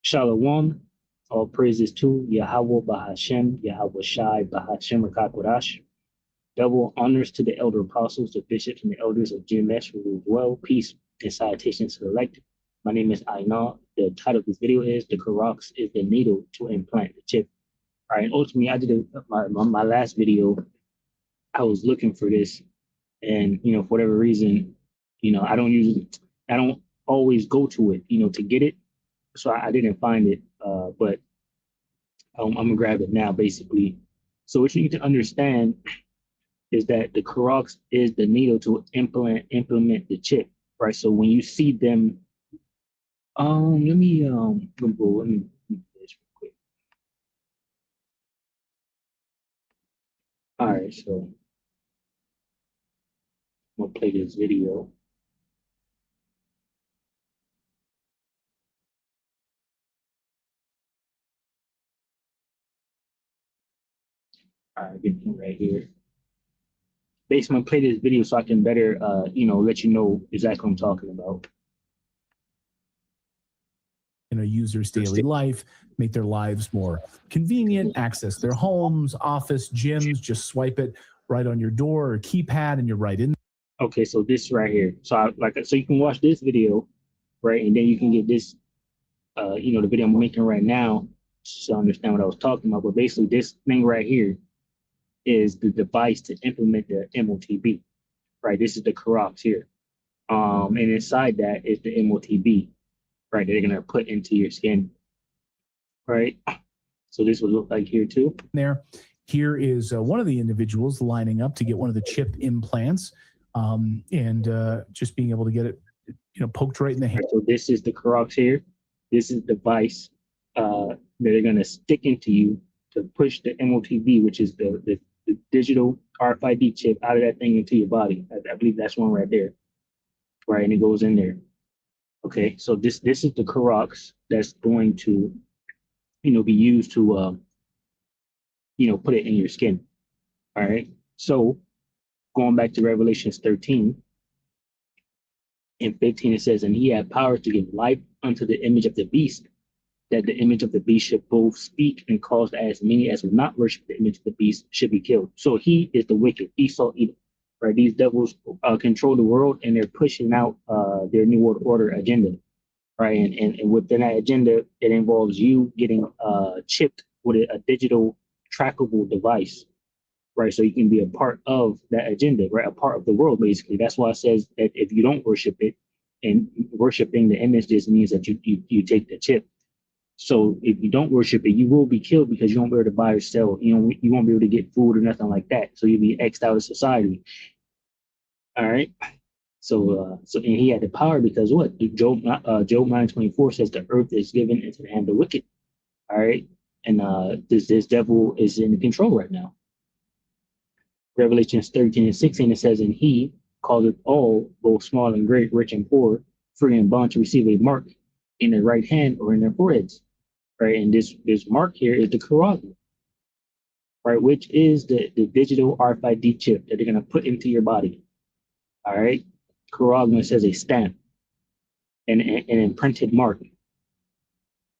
Shalom, all praises to Yahweh Bahashem, Yahweh Shai Bahashem Rakakwadash. Double honors to the elder apostles, the bishops, and the elders of GMS who rule well. Peace and salutations to the elect. My name is Aina. The title of this video is The charax is the needle to implant the chip. All right, and ultimately, I did my last video. I was looking for this, and for whatever reason, I don't always go to it, to get it. So I didn't find it, but I'm gonna grab it now, basically. So what you need to understand is that the charax is the needle to implement the chip, right? So when you see them, let me do this real quick. All right, so I'm gonna play this video. All right, get them right here. Basically, I'm gonna play this video so I can better, let you know exactly what I'm talking about. In a user's daily life, make their lives more convenient, access their homes, office, gyms, just swipe it right on your door or keypad and you're right in. Okay, so this right here. So so you can watch this video, right? And then you can get this, the video I'm making right now to understand what I was talking about. But basically this thing right here is the device to implement the M.O.T.B, right? This is the charax here. And inside that is the M.O.T.B, right? That they're gonna put into your skin, right? So this would look like here too. Here is one of the individuals lining up to get one of the chip implants, and just being able to get it, poked right in the hand. So this is the charax here. This is the device that they're gonna stick into you to push the M.O.T.B, which is the digital RFID chip, out of that thing into your body. I believe that's one right there, right? And it goes in there. Okay, so this is the charax that's going to, be used to, put it in your skin. All right. So going back to Revelations 13 and 15, it says, "And he had power to give life unto the image of the beast, that the image of the beast should both speak and cause as many as would not worship the image of the beast should be killed." So he is the wicked, Esau, Edom, right? These devils control the world, and they're pushing out their New World Order agenda, right? And within that agenda, it involves you getting chipped with a digital trackable device, right? So you can be a part of that agenda, right? A part of the world, basically. That's why it says that if you don't worship it, and worshiping the image just means that you take the chip. So if you don't worship it, you will be killed because you won't be able to buy or sell. You won't be able to get food or nothing like that. So you'll be X'd out of society. All right. So and he had the power because what? Job 9:24 says the earth is given into the hand of the wicked. All right. And this devil is in control right now. Revelations 13 and 16, it says, "And he calleth all, both small and great, rich and poor, free and bond, to receive a mark in their right hand or in their foreheads." Right. And this mark here is the charax, right, which is the digital RFID chip that they're going to put into your body. All right. Charax says a stamp, an imprinted mark,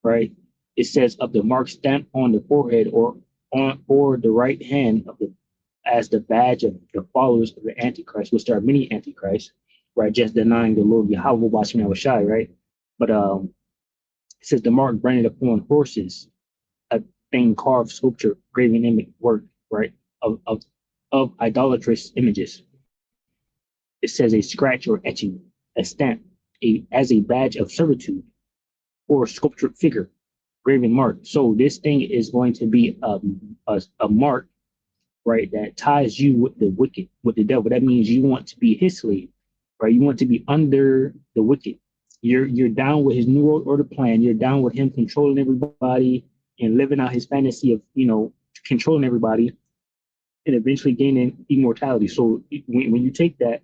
right? It says of the mark stamped on the forehead or the right hand of as the badge of the followers of the Antichrist, which there are many Antichrists, right? Just denying the Lord Yahweh Bashem Shai, right? But it says the mark branded upon horses, a thing carved, sculpture, graven image work, right? Of idolatrous images. It says a scratch or etching, a stamp, as a badge of servitude, or a sculptured figure, graven mark. So this thing is going to be a mark, right, that ties you with the wicked, with the devil. That means you want to be his slave, right? You want to be under the wicked. You're down with his New World Order plan. You're down with him controlling everybody and living out his fantasy of, controlling everybody and eventually gaining immortality. So when you take that,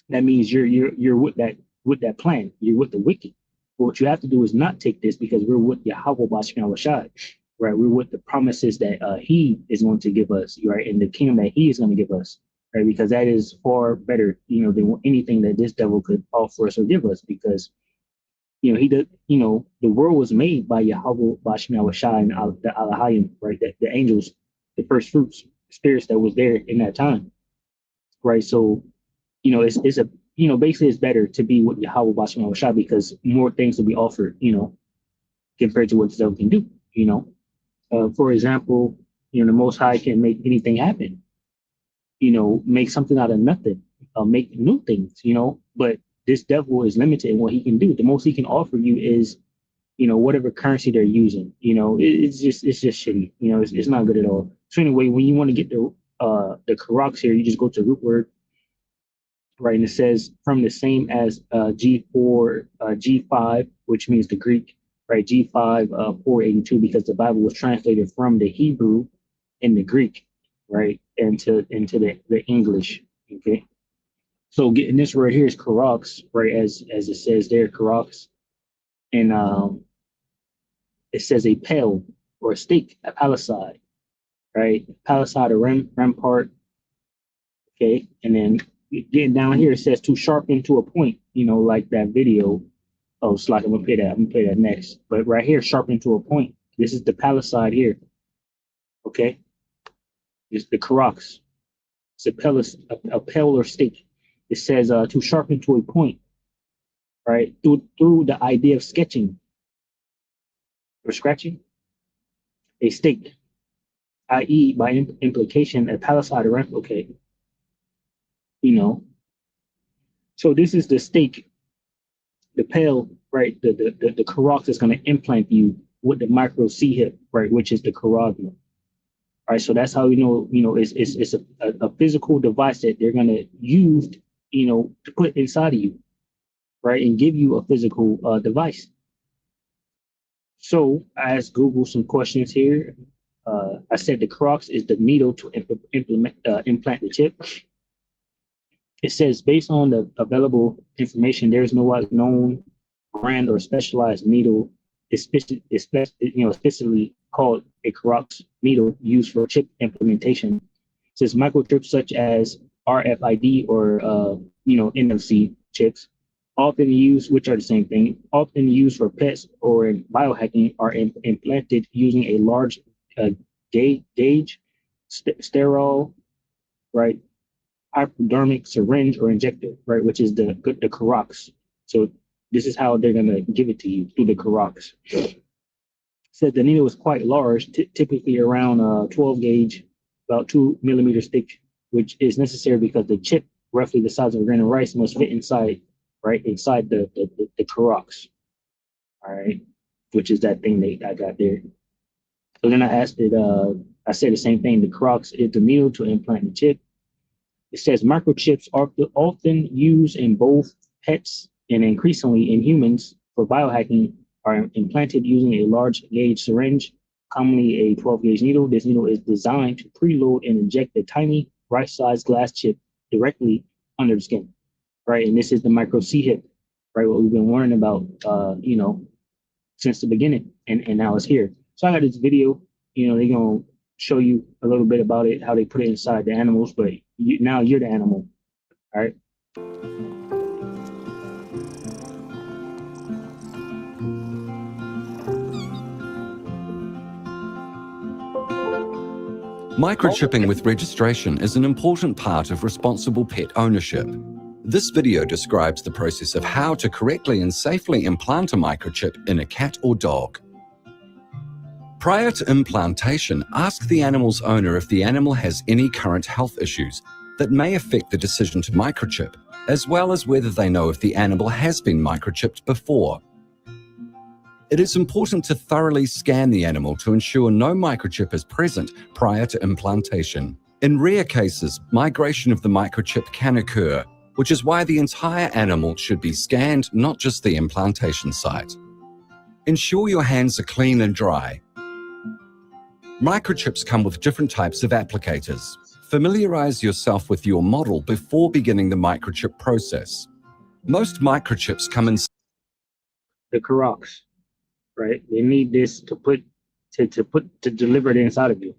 that means you're with that plan. You're with the wicked. But what you have to do is not take this, because we're with Yahweh Bashem Shai, right? We're with the promises that he is going to give us, right? And the kingdom that he is going to give us, right? Because that is far better, than anything that this devil could offer us or give us. Because He does. The world was made by Yahweh, Bashmi Awashai, and the Alahayim, right? The angels, the first fruits, spirits that was there in that time, right? So, it's a, basically it's better to be with Yahweh, Bashmi Awashai, because more things will be offered, compared to what Zelda can do. For example, the Most High can make anything happen. Make something out of nothing, make new things. But this devil is limited in what he can do. The most he can offer you is, whatever currency they're using. It's just shitty. It's not good at all. So anyway, when you want to get the charax here, you just go to root word, right? And it says from the same as G4, G5, which means the Greek, right? G5, 482, because the Bible was translated from the Hebrew and the Greek, right? Into the English. Okay. So getting this right here is charax, right? As it says there, charax. And it says a pale or a stake, a palisade, right? Palisade, a rampart. Okay. And then getting down here, it says to sharpen to a point, like that video. Oh, it's like I'm gonna play that next. But right here, sharpen to a point. This is the palisade here. Okay. It's the charax. It's a pale or stake. It says to sharpen to a point, right? Through the idea of sketching or scratching a stake, i.e., by implication, a palisade or okay. So this is the stake, the pale, right? The charax is going to implant you with the micro C hip, right? Which is the charagma. All right, so that's how it's a physical device that they're going to use, to put inside of you, right, and give you a physical device. So I asked Google some questions here. I said the charax is the needle to implant the chip. It says based on the available information, there is no known brand or specialized needle, especially called a charax needle used for chip implementation. It says microchips such as RFID or NFC chips, often used, which are the same thing, often used for pets or in biohacking, are implanted using a large gauge, sterile, right, hypodermic syringe or injector, right, which is the charax. So this is how they're gonna give it to you, through the charax. Said the needle is quite large, typically around 12 gauge, about 2 millimeters thick, which is necessary because the chip, roughly the size of a grain of rice, must fit inside, right, inside the charax. All right, which is that thing I got there. So then I asked it, I said the same thing. The charax is the needle to implant the chip. It says microchips are often used in both pets and increasingly in humans for biohacking, are implanted using a large gauge syringe, commonly a 12 gauge needle. This needle is designed to preload and inject the tiny right-sized glass chip directly under the skin, right? And this is the micro C hip, right? What we've been learning about, since the beginning, and now it's here. So I got this video, they're gonna show you a little bit about it, how they put it inside the animals, but now you're the animal, all right? Microchipping with registration is an important part of responsible pet ownership. This video describes the process of how to correctly and safely implant a microchip in a cat or dog. Prior to implantation, ask the animal's owner if the animal has any current health issues that may affect the decision to microchip, as well as whether they know if the animal has been microchipped before. It is important to thoroughly scan the animal to ensure no microchip is present prior to implantation. In rare cases, migration of the microchip can occur, which is why the entire animal should be scanned, not just the implantation site. Ensure your hands are clean and dry. Microchips come with different types of applicators. Familiarize yourself with your model before beginning the microchip process. Most microchips come in the charax, right? They need this to deliver it inside of you.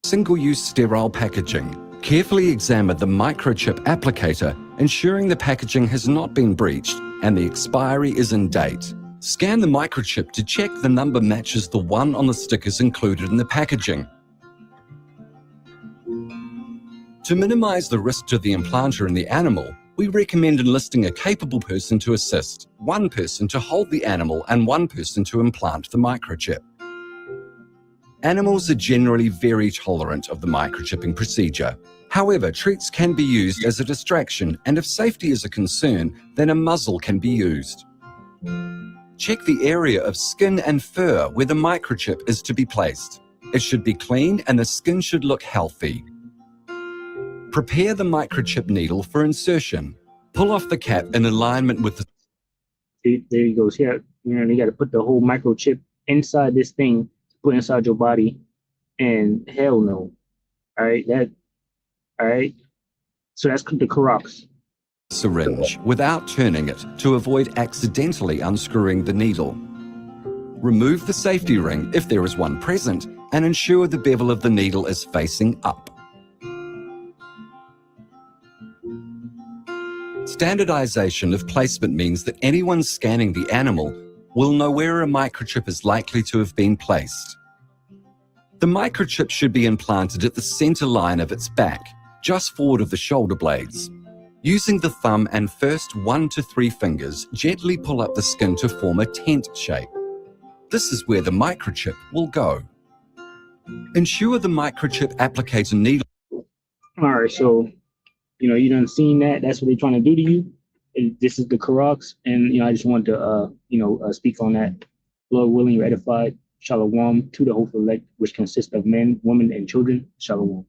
Single-use sterile packaging. Carefully examine the microchip applicator, ensuring the packaging has not been breached and the expiry is in date. Scan the microchip to check the number matches the one on the stickers included in the packaging. To minimize the risk to the implanter and the animal, we recommend enlisting a capable person to assist, one person to hold the animal and one person to implant the microchip. Animals are generally very tolerant of the microchipping procedure. However, treats can be used as a distraction, and if safety is a concern, then a muzzle can be used. Check the area of skin and fur where the microchip is to be placed. It should be clean and the skin should look healthy. Prepare the microchip needle for insertion. Pull off the cap in alignment with the... See, there he goes. Here, you got to put the whole microchip inside this thing, put inside your body, and hell no. All right, so that's the charax. Syringe without turning it to avoid accidentally unscrewing the needle. Remove the safety ring if there is one present and ensure the bevel of the needle is facing up. Standardization of placement means that anyone scanning the animal will know where a microchip is likely to have been placed. The microchip should be implanted at the center line of its back, just forward of the shoulder blades. Using the thumb and first 1 to 3 fingers, gently pull up the skin to form a tent shape. This is where the microchip will go. Ensure the microchip applicator needle. All right, so you done seen that. That's what they're trying to do to you. This is the charax, and I just wanted to speak on that. Lord willing, ratified. Shalom to the hopeful elect, which consists of men, women, and children. Shalom.